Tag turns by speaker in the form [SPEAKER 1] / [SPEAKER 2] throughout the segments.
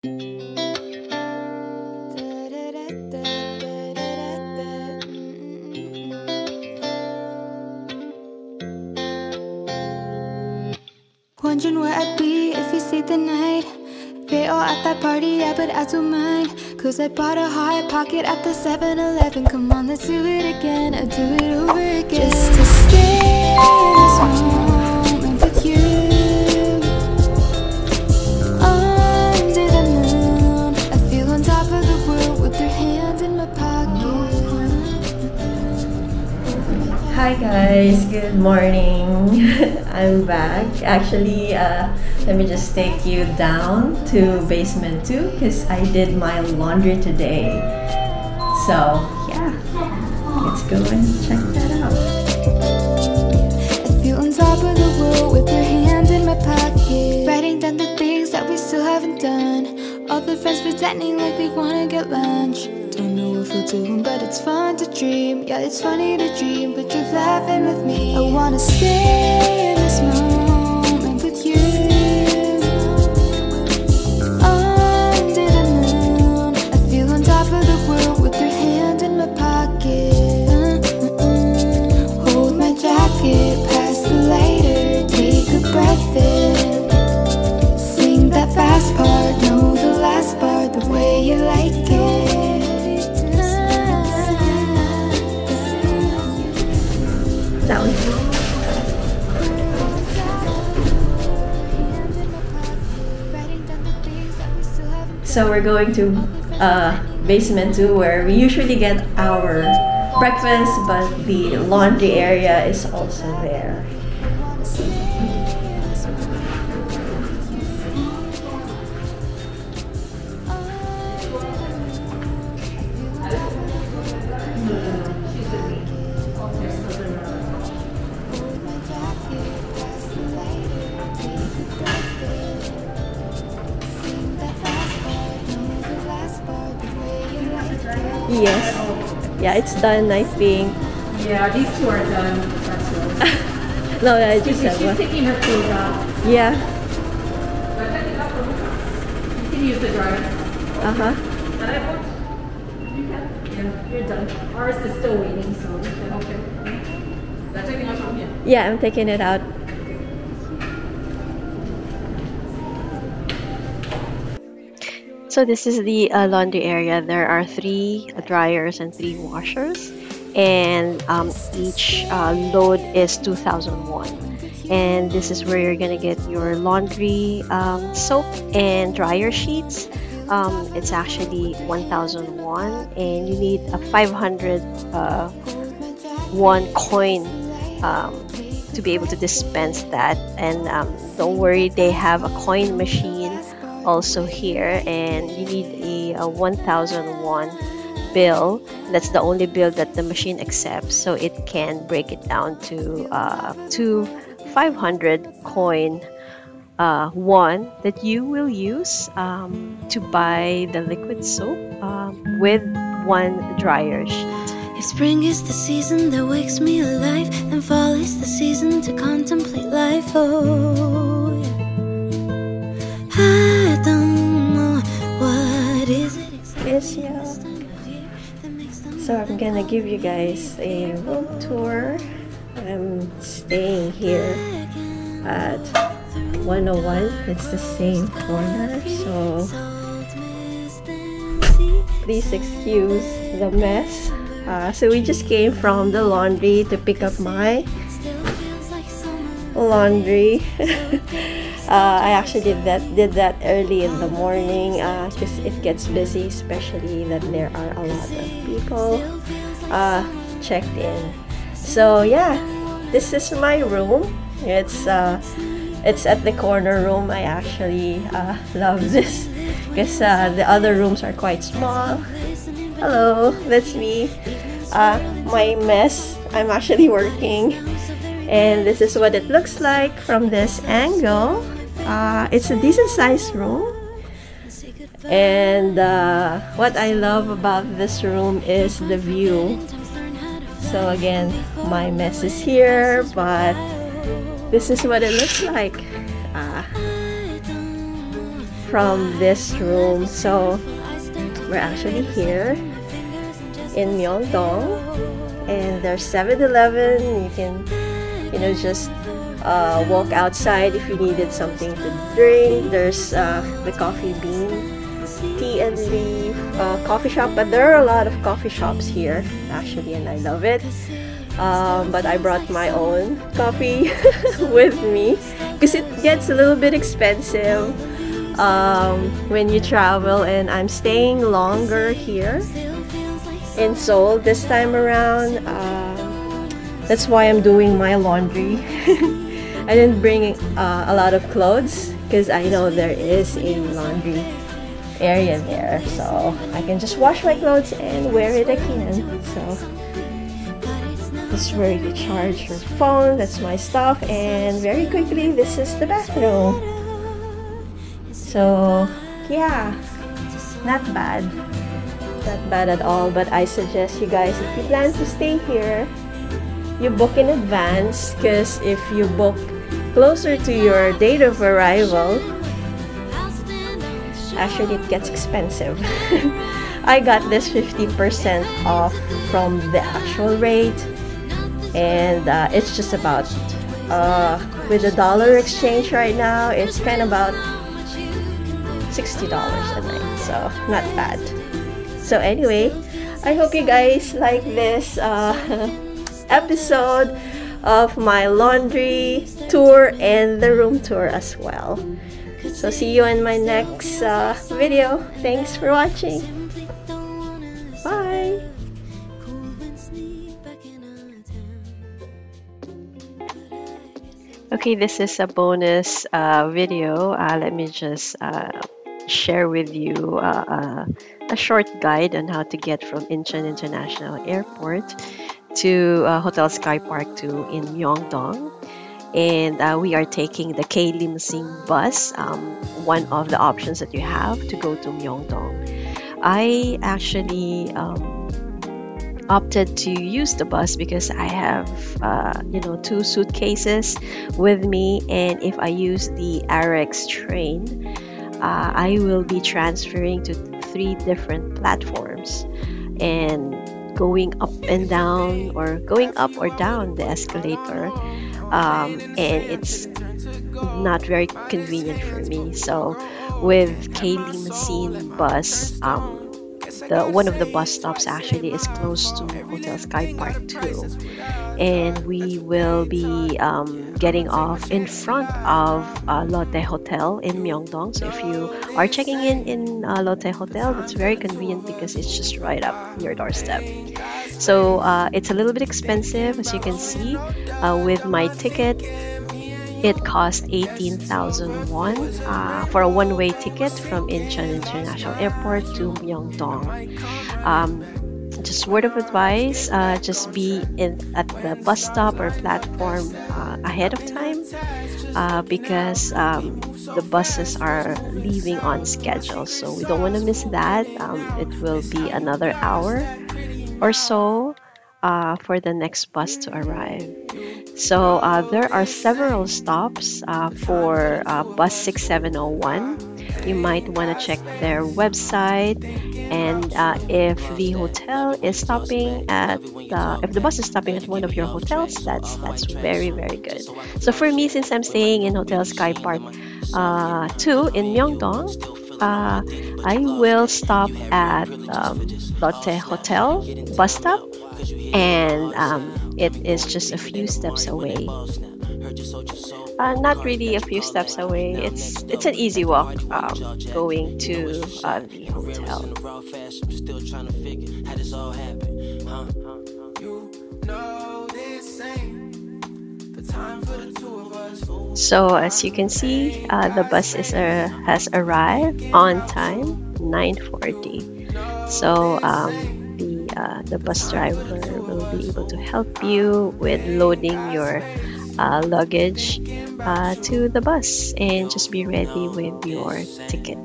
[SPEAKER 1] Wondering where I'd be if you stayed the night. They all at that party, yeah, but I don't mind, cause I bought a hot pocket at the 7-Eleven. Come on, let's do it again, I'll do it over again. Just to stay in this moment with you, under the moon. I feel on top of the world with your hand in my pocket.
[SPEAKER 2] Hi guys, good morning. I'm back. Actually, let me just take you down to basement 2 because I did my laundry today. So yeah, let's go and check that out.
[SPEAKER 1] I feel on top of the world with your hand in my pocket, writing down the things that we still haven't done. All the friends pretending like they wanna get lunch. Don't know if we'll do them, but it's fun to dream. Yeah, it's funny to dream, but you're laughing with me. I wanna stay in this moment with you, under the moon. I feel on top of the world with your hand in my pocket. Hold my jacket, pass the lighter, take a breath in. Sing that fast part, know the last part, the way you like it.
[SPEAKER 2] So we're going to basement 2 where we usually get our breakfast, but the laundry area is also there. Yes. Yeah, it's done, I think.
[SPEAKER 3] Yeah, these two are done.
[SPEAKER 2] No, I just have
[SPEAKER 3] She's
[SPEAKER 2] one.
[SPEAKER 3] taking her clothes out.
[SPEAKER 2] Yeah.
[SPEAKER 3] You can use the dryer.
[SPEAKER 2] Uh-huh.
[SPEAKER 3] Yeah, you're done. Ours is still waiting, so okay. They're taking us from here.
[SPEAKER 2] Yeah, I'm taking it out. So this is the laundry area. There are 3 dryers and 3 washers, and each load is 2,001. And this is where you're gonna get your laundry soap and dryer sheets. It's actually 1,001, and you need a 500 one coin to be able to dispense that. And don't worry, they have a coin machine also here, and you need a 1,001 bill. That's the only bill that the machine accepts, so it can break it down to 500 coin one that you will use to buy the liquid soap with 1 dryer sheet.
[SPEAKER 1] If spring is the season that wakes me alive, and fall is the season to contemplate life. Oh, yeah. I don't know what is it exactly.
[SPEAKER 2] Yes, so I'm gonna give you guys a room tour. I'm staying here at 101. It's the same corner, so please excuse the mess. So we just came from the laundry to pick up my laundry. I actually did that early in the morning because it gets busy, especially that there are a lot of people checked in. So yeah, this is my room. It's at the corner room. I actually love this because the other rooms are quite small. Hello, that's me. My mess. I'm actually working, and this is what it looks like from this angle. It's a decent sized room, and what I love about this room is the view. So again, my mess is here, but this is what it looks like. from this room. So we're actually here in Myeongdong, and there's 7-Eleven. You can, just walk outside if you needed something to drink. There's the Coffee Bean Tea and Leaf coffee shop, but there are a lot of coffee shops here actually, and I love it. But I brought my own coffee with me because it gets a little bit expensive when you travel, and I'm staying longer here in Seoul this time around. That's why I'm doing my laundry. I didn't bring a lot of clothes because I know there is a laundry area there, so I can just wash my clothes and wear it again. So this is where you charge your phone. That's my stuff, and very quickly, this is the bathroom. So yeah, not bad at all. But I suggest you guys, if you plan to stay here, you book in advance, because if you book closer to your date of arrival, actually it gets expensive. I got this 50% off from the actual rate, and it's just about with the dollar exchange right now, it's kind of about $60 a night, so not bad. So anyway, I hope you guys like this episode of my laundry tour and the room tour as well. So see you in my next video. Thanks for watching. Bye. Okay, this is a bonus video. Let me just share with you a short guide on how to get from Incheon International Airport to Hotel Skypark in Myeongdong. And we are taking the K Limousine bus, one of the options that you have to go to Myeongdong. I actually opted to use the bus because I have 2 suitcases with me, and if I use the RX train, I will be transferring to 3 different platforms and going up and down, or going up or down the escalator, and it's not very convenient for me. So with K Limousine bus, one of the bus stops actually is close to Hotel Skypark too, and we will be getting off in front of Lotte Hotel in Myeongdong. So if you are checking in Lotte Hotel, that's very convenient because it's just right up your doorstep. So it's a little bit expensive, as you can see. With my ticket, it costs 18,000 won for a one-way ticket from Incheon International Airport to Myeongdong. Just word of advice, just be at the bus stop or platform ahead of time, because the buses are leaving on schedule, so we don't want to miss that. It will be another hour or so for the next bus to arrive. So there are several stops for bus 6701. You might want to check their website, and if the hotel is stopping at if the bus is stopping at one of your hotels, that's very, very good. So for me, since I'm staying in Hotel Skypark 2 in Myeongdong, I will stop at Lotte Hotel bus stop, and it is just a few steps away. Not really a few steps away. It's an easy walk going to the hotel. So as you can see, the bus has arrived on time, 9:40. So the bus driver will be able to help you with loading your luggage to the bus, and just be ready with your ticket.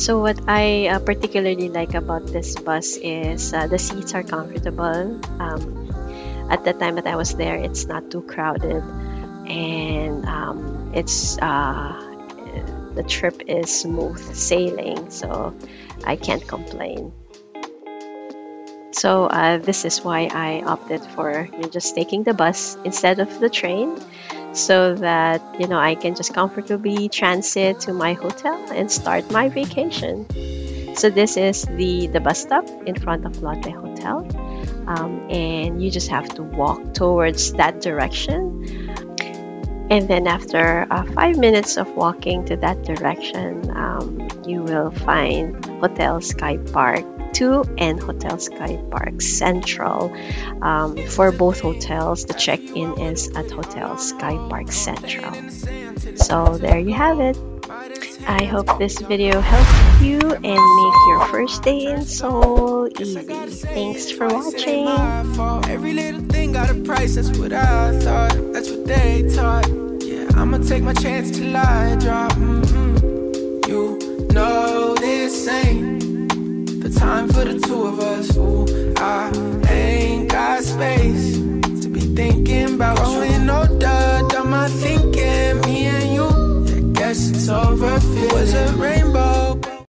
[SPEAKER 2] So what I particularly like about this bus is the seats are comfortable. At the time that I was there, it's not too crowded, and the trip is smooth sailing, so I can't complain. So this is why I opted for just taking the bus instead of the train, so that I can just comfortably transit to my hotel and start my vacation. So this is the bus stop in front of Lotte Hotel, and you just have to walk towards that direction. And then after 5 minutes of walking to that direction, you will find Hotel Skypark 2 and Hotel Skypark Central. For both hotels, the check-in is at Hotel Skypark Central. So there you have it. I hope this video helped you and make your first day in Seoul easy. Thanks for watching.
[SPEAKER 4] Every little thing got a price, that's what I thought, that's what they taught. Yeah, I'ma take my chance till I drop. You know this ain't the time for the two of us. Ooh, I ain't got space to be thinking about you.